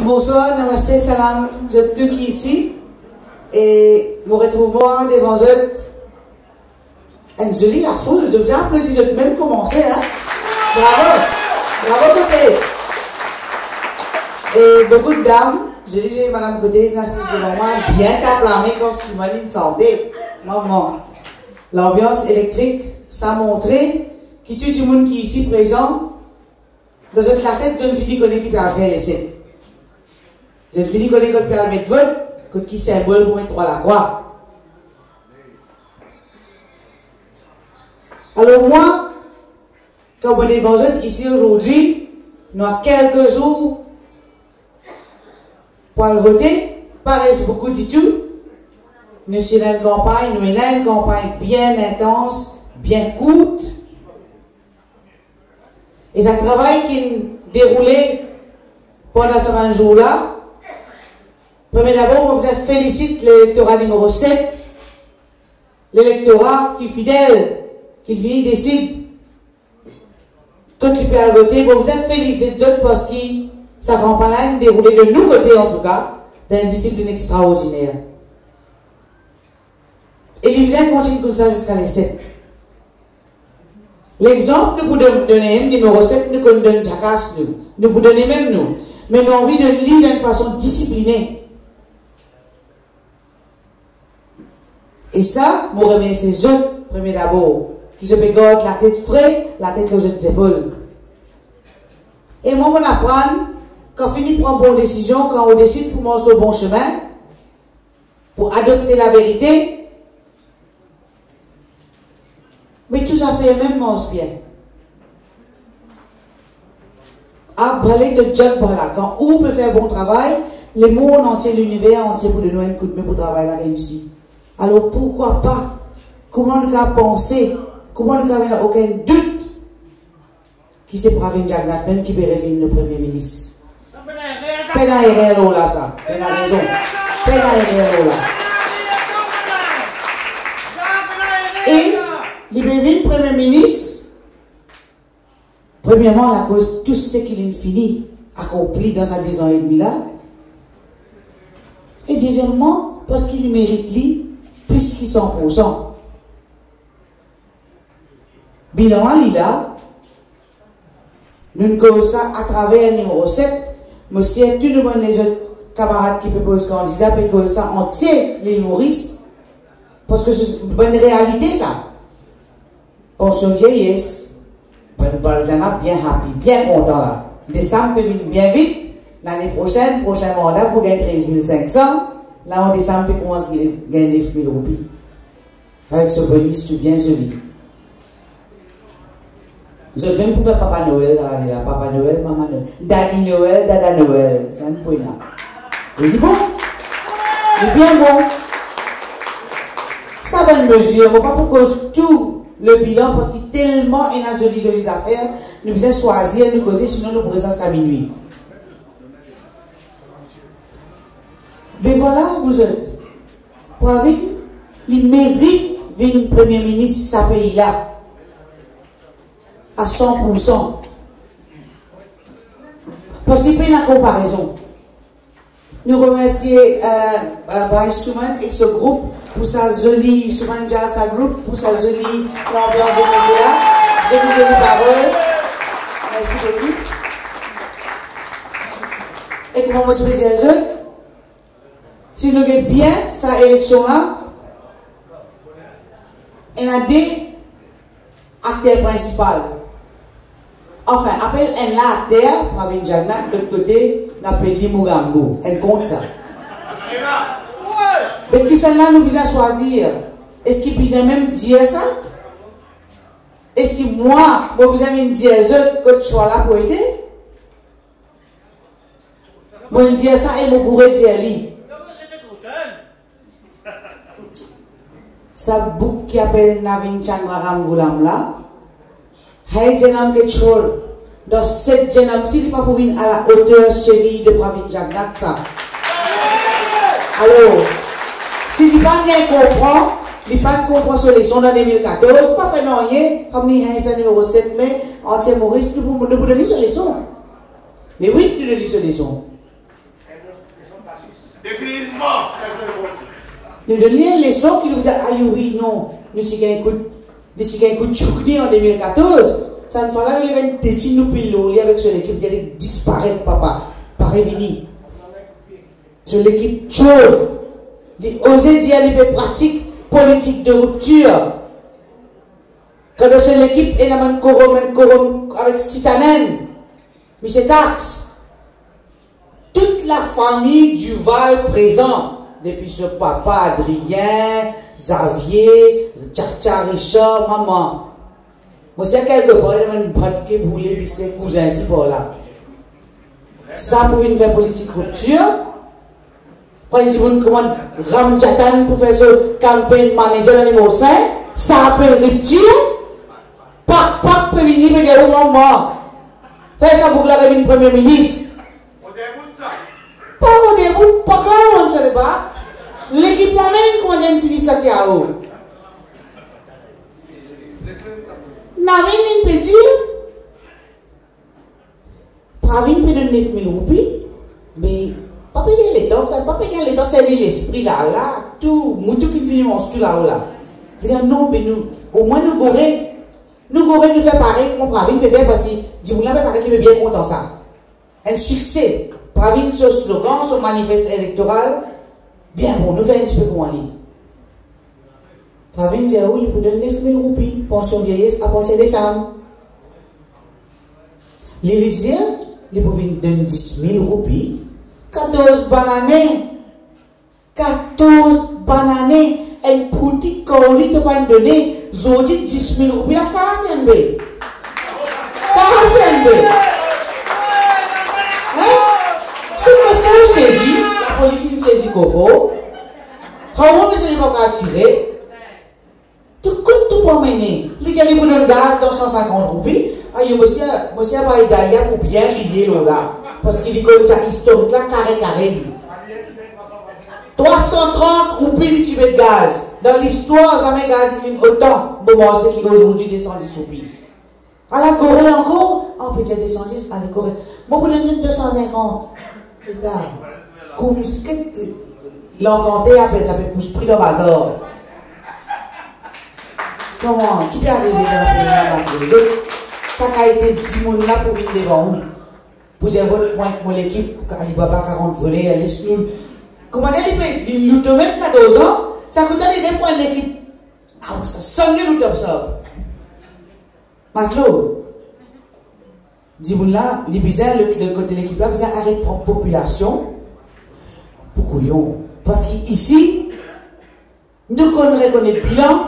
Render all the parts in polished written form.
Bonsoir, namaste, salam, je suis tout ici et vous retrouvez moi devant eux. Et je lis la foule, je vous applaudis, je vais même commencer, hein. Bravo, bravo Côté. Et beaucoup de dames, je dis, j'ai Madame Côté, assise devant moi, bien acclamée quand je suis malade de santé. Maman, l'ambiance électrique, ça a montré que tout le monde qui est ici présent, dans la tête, je ne suis pas qui peut faire l'essai. Je ne suis pas qui peut mettre vote, qui symbole pour mettre la croix. Alors moi, comme on est devant vous ici aujourd'hui, nous avons quelques jours pour le voter, paraît beaucoup du tout. Nous sommes dans une campagne bien intense, bien courte. Et c'est un travail qui est déroulé pendant ces 20 jours-là. Premier d'abord, on vous félicite l'électorat numéro 7, l'électorat qui est fidèle, qui décide quand il peut voter. On vous félicite parce que sa campagne est déroulée de nous côtés en tout cas, dans une discipline extraordinaire. Et il vient continuer comme ça jusqu'à les 7. L'exemple, nous vous donnons, numéro 7, nous vous donnons Jacques, nous vous donnons même nous. Mais nous avons envie de lire d'une façon disciplinée. Et ça, vous remerciez les autres, premier d'abord, qui se pégotent la tête frais, la tête aux autres épaules. Et moi, on apprend, quand on finit de prendre une bonne décision, quand on décide pour monter au bon chemin, pour adopter la vérité, mais tout ça fait même mange bien. À brûler de John voilà. Quand on peut faire bon travail, le monde entier, l'univers entier pour donner un coup de main pour travailler la réussite. Alors pourquoi pas? Comment nous avons pensé? Comment nous avons aucun doute qui c'est pour avoir Jagat même qui peut revenir le Premier ministre? Peine à errer là ça. Peine à raison. Peine à errer là. Et il devient Premier ministre, premièrement, à cause de tout ce qu'il a fini, accompli dans sa 10 ans et demi là. Et deuxièmement, parce qu'il mérite lui, plus que 100%. Bilan à là, nous connaissons ça à travers le numéro 7, monsieur, tout le monde, les autres camarades qui peuvent poser candidat, peuvent connaître ça entier, les Maurice, parce que c'est une bonne réalité ça. Pension vieillesse, bonne balle bien happy, bien content là. Décembre peut venir bien vite. L'année prochaine, prochain mandat pour gagner 13 500. Là, en décembre, peut commencer à gagner 9 000 roupies. Avec ce bonus, tout bien joli. Je vais même pour faire Papa Noël, là, Papa Noël, Maman Noël. Daddy Noël, Dada Noël. C'est un point là. Il dit bon. Il est bien bon. Ça va une mesure. Pas pour cause tout. Le bilan, parce qu'il est tellement une jolie affaire, nous devons choisir, nous causer, sinon nous pourrions jusqu'à minuit. Mais voilà, vous êtes. Pour avoir, il mérite d'être Premier ministre de ce pays-là. À 100%. Parce qu'il paye la comparaison. Nous remercions Bryce Souman et ce groupe pour sa jolie, Souman Jazz, sa groupe, pour sa jolie ambiance de là, jolie parole. Merci beaucoup. Et comment moi je peux dire, si nous gagnons bien cette élection-là, il y a des acteurs principaux. Enfin, après, un acteur, pour avoir une Jagnat, de l'autre côté, on appelle Mugambo. Elle compte ça. Mais qui sont là, nous devons choisir. Est-ce qu'il peut même dire ça? Est-ce que moi, je vais dire que tu sois là pour aider? Je vais dire ça et je pourrais dire lui. Ça bouc qui appelle Navin Chandram Goulam là. Hay Janam Ketchor. Dans cette Janam, s'il n'est pas pour venir à la hauteur chérie de Pravin Jagnat, ça. Alors, s'il n'est pas bien comprend, il n'est pas comprend sur l'élection de 2014, pas fait non rien, comme il y a un numéro 7 mai, entier Maurice, tout le monde nous donne sur les sons. Mais oui, nous donnons sur les sons. Nous donnons une leçon qui nous dit, ah oui, non, nous avons un coup de choukni en 2014. Ça ne fait pas, nous avons des petits nous pilons avec son équipe, qui allait disparaître, papa, par Evini. Sur l'équipe chauve, il osait dire les pratiques politiques de rupture. Quand c'est l'équipe est dans Korom avec Citanen, mais c'est taxe. Toute la famille du Val présent, depuis ce papa Adrien, Xavier, Tcha Richard, maman. Moi, c'est quelque part, il y a une boîte qui voulait, puis ses cousins ici pour là. Ça pour une vraie politique rupture. Quand ils disent comment Ramjatan pour faire ce campaign manager dans les mots sains, ça appelle rupture. Pas peut venir, mais il y a un moment. Faire ça pour la une premier ministre. Pas au début, pas là, on ne sait pas. L'équipe même, quand on finit ça, à haut. Navin une petite. Pravin peut donner 9 000 roupies, mais pas payer l'État, pas payer l'État, servir l'esprit là, tout, tout qui finit mon tout là-haut là. Dire non, mais nous, au moins nous gorrer. Nous gorrer nous faire pareil, mon Pravin peut faire parce que Dimoula peut paraître qu'il est bien content ça. Un succès. Pravin, ce slogan, ce manifeste électoral, bien bon, nous faisons un petit peu comme on dit. Pravin dit oui, il peut donner 9 000 roupies, pension vieillesse à partir de décembre. Les dit, il peut donner 10 000 roupies, 14 bananes, 14 bananes, un petit colis te pas donner, Zodi 10 000 roupies, la KSNB. KSNB. Si le faut saisir, la police saisit qu'il faut, comment ne s'est pas attiré? Tout pour mener. Il y a des bouts de gaz dans 150 roupies. Aïe, monsieur va Idalia pour bien rier là. Parce qu'il est comme ça historique là, carré. 330 roupies de de gaz. Dans l'histoire, jamais gaz, il y a autant de morceaux qui aujourd'hui descendent des roupies. À la Corée encore, on peut dire descendre à la Corée. Bon, vous donnez 250. Regarde. Comme ce que l'encanté appelle, ça peut pousser prix dans le bazar. Comment? Qui peut arriver dans le pays? Ça a été 10 monde là pour venir devant nous. Pour dire, moi, l'équipe, Alibaba 40 volets, elle est sur. Comment dire, il loue même 14 ans, ça coûte les 20 points de l'équipe. Ah, ça sonne le top ça. Maclo, dis-moi là, les bizarres, le côté de l'équipe là, bizarre, arrête de prendre population pour couillon. Parce qu'ici, nous connaissons le bilan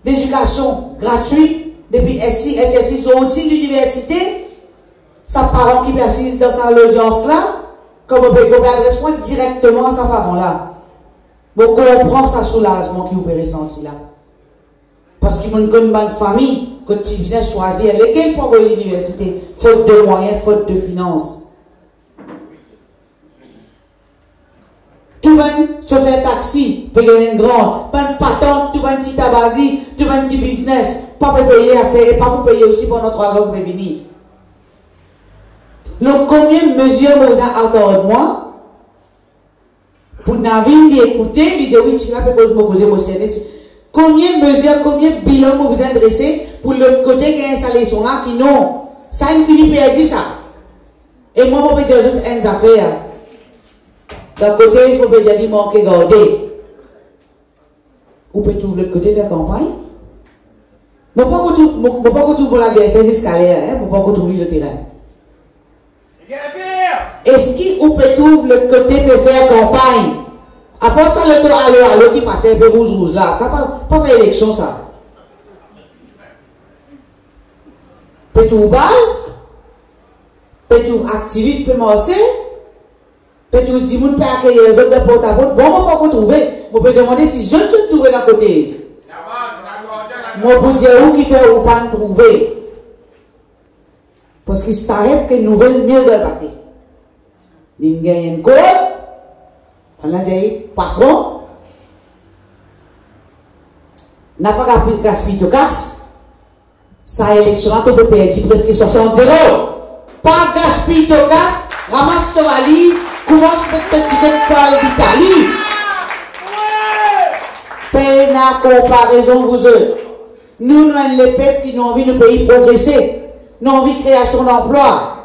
d'éducation gratuite depuis SI, HSI, Zonti, l'université. Sa parent qui persiste dans sa audience là, comme on peut adresser directement à sa parent là. On comprend sa soulagement qui vous peut ressentir là. Parce qu'il y a une bonne famille, quand tu viens choisir lesquels pour l'université, faute de moyens, faute de finances. Tout le monde se fait taxi, payer un grand, pas de patente, tout le monde petit tabazi, tout le monde petit business, pas pour payer assez, et pas pour payer aussi pendant 3 ans que je vais venir. Donc, combien de mesures vous avez de moi pour Navin écouter, lui dire oui, tu n'as pas cause émotionnelle. Combien de mesures, combien de bilans vous avez dressés pour l'autre côté qui a installé leçon là qui non. Ça, il finit par dire ça. Et moi, je peux dire juste une affaire. D'un côté, je peux dire manquer garder. Ou peut trouver l'autre côté faire campagne. Je ne peux pas retrouver la guerre, c'est escalier, je ne peux pas retrouver le terrain. Est-ce qu'on peut trouver le côté de faire campagne? À part ça, le tour allo qui passait un peu rouge là, ça n'a pas fait élection ça. Peut trouver base, peut trouver activiste, peut marcher, peut trouver du monde peut accueillir les autres de porte à porte. Bon, on ne peut pas trouver. On peut demander si je ne trouve dans le côté. Moi, pour dire où qui fait ou pas trouver. Parce qu'ils savent que nouvelle mieux de le bâtir. Ils gagnent une code, on a dit patron, n'a pas gaspillé de casse, ça élection a peut perdre presque 60 0. Pas gaspillé de casse, ramasse ta valise, commence peut-être ticket pour l'Italie. Peine à comparaison vous eux. Nous, nous sommes les peuples qui ont envie de pays progresser. Nous avons envie de création d'emploi.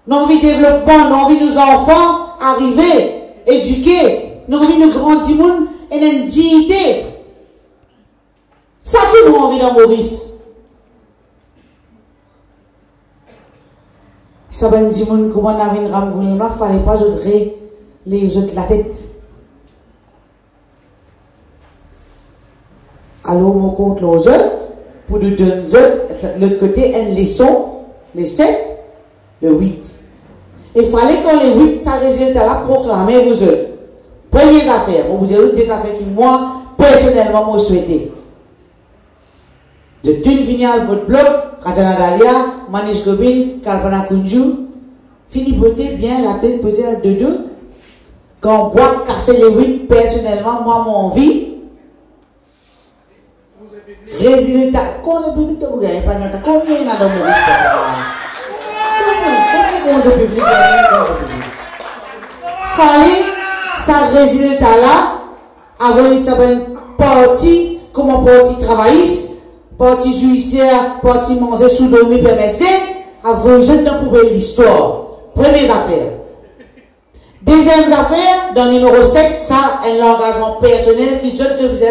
Nous avons envie de développement. Nous avons envie de nos enfants arriver, éduquer. Nous avons envie de grandir monde et une dignité. Ça que nous avons envie dans Maurice. Ça va nous dire comment on a une rame, il ne fallait pas jeter les autres la tête. Alors, on compte les autres, pour nous donner l'autre côté, une leçon, les 7, le 8. Il fallait qu'on les 8, ça résultat là, proclamer vous autres. Première affaire, on vous avez des affaires qui, moi, personnellement, me souhaitais. De toute finale, votre blog, Rajana Dalia, Manish Gobin, Kalpana Kunju, Philippe Beauté, bien la tête pesée à 2-2. Quand on boit casser les 8, personnellement, moi, mon envie. Résultat, cause public, tu ne gagnes pas. Combien il y en a dans mon histoire? Combien de cause public? Fallait, ça résultat là, avant une certaine partie, comme un parti travailliste, parti judiciaire, parti manger sous domaine PMSD, avant de pour l'histoire. Première affaire. Deuxième affaire, dans le numéro 7, ça, un engagement personnel qui se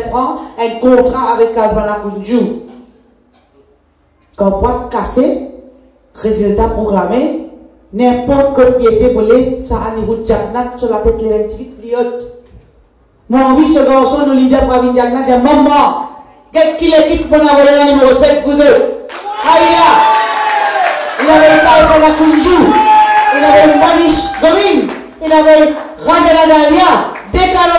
prend un contrat avec Kalpana Kunju. Quand on peut casser, résultat proclamé, n'importe quelle piété volée, ça a niveau de Jagnat sur la tête les 28 pliotes. Mon envie, ce garçon, le leader pour venir Jagnat, dit maman, quelle équipe pour envoyer le numéro 7 vous eux? Aïe, il avait le Kalpana Kunju, il avait le Manish Gobin. Il avait Rajana Dalia, décalé